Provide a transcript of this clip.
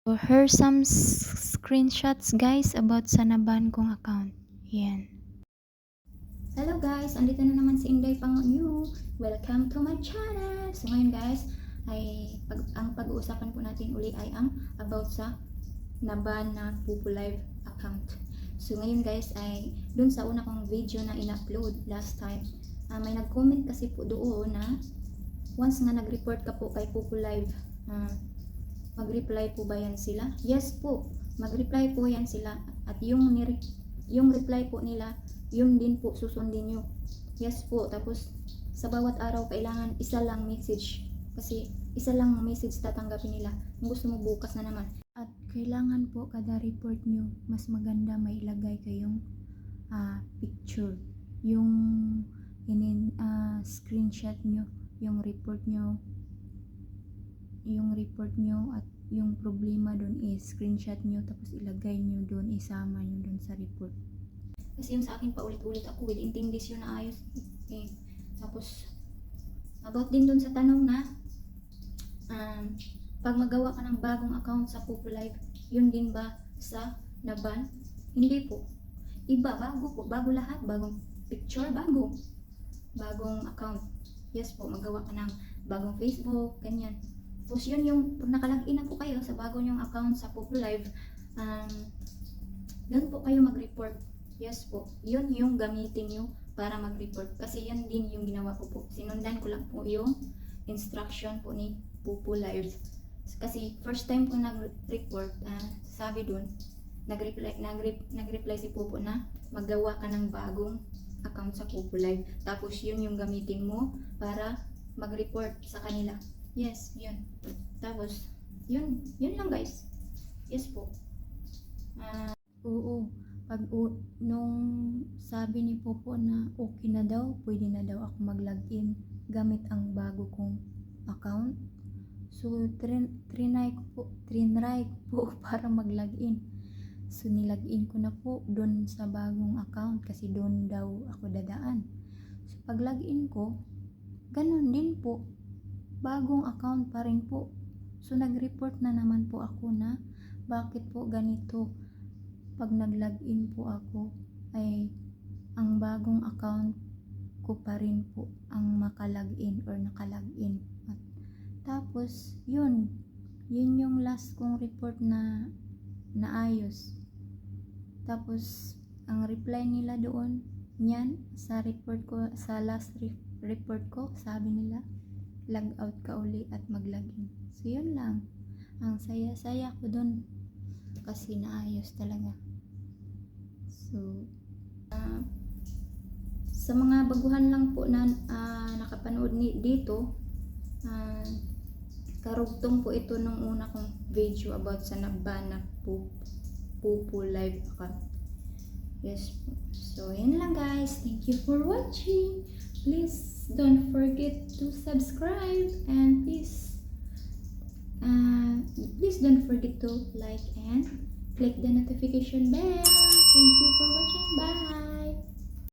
So, here some screenshots guys about sa naban kong account. Yan. Hello guys, andito na naman si Inday Pangunyo. Welcome to my channel. So ngayon guys, ang pag-uusapan po natin uli ay ang about sa naban na Pupo Live account. So ngayon guys ay dun sa una kong video na in-upload last time, may nag-comment kasi po doon na once nga nag-report ka po kay Pupo Live, mag-reply po ba yan sila? Yes po, mag-reply po yan sila at yung reply po nila, yun din po susundin nyo. Yes po, tapos sa bawat araw kailangan isa lang message, kasi isa lang message tatanggapin nila. Kung gusto mo bukas na naman. At kailangan po kada report nyo, mas maganda may ilagay kayong picture, yung screenshot nyo, yung report nyo at yung problema doon is screenshot nyo, tapos ilagay nyo doon, isama nyo doon sa report. Kasi yung sa akin paulit-ulit ako with intindis yun na ayos. Okay. Tapos about din doon sa tanong na pag magawa ka ng bagong account sa Pupo Live, yun din ba sa naban? Hindi po. Iba, bago po, bago lahat, bagong picture, bagong account. Yes po, magawa ka ng bagong Facebook, ganyan. Tapos yun yung, pag nakalagin na po kayo sa bago nyong account sa Pupo Live, doon po kayo mag-report. Yes po, yun yung gamitin nyo para mag-report. Kasi yan din yung ginawa ko po. Sinundan ko lang po yung instruction po ni Pupo Live. Kasi first time ko nag-report, sabi doon, nag-reply si Pupo na magawa ka ng bagong account sa Pupo Live. Tapos yun yung gamitin mo para mag-report sa kanila. Yes, yun. Tapos, yun lang guys. Yes po. Oo. Nung sabi ni Popo na okay na daw, pwede na daw ako mag-login gamit ang bago kong account. So, trinay ko po para mag-login. So, nilagin ko na po doon sa bagong account kasi doon daw ako dadaan. So, pag login ko, ganun din po. Bagong account pa rin po. So, nag-report na naman po ako na bakit po ganito. Pag nag-login po ako, ay ang bagong account ko pa rin po ang makalagin or nakalagin. At tapos, yun yung last kong report na naayos. Tapos, ang reply nila doon, yan, sa report ko, sa last report ko, sabi nila, log out ka uli at mag-login. So, yun lang. Ang saya-saya ko doon kasi naayos talaga. So, sa mga baguhan lang po na nakapanood dito, karugtong po ito nung una kong video about sa naban na Pupo Live account. Yes po. So, yun lang guys. Thank you for watching. Please don't forget to subscribe and please don't forget to like and click the notification bell. Thank you for watching. Bye.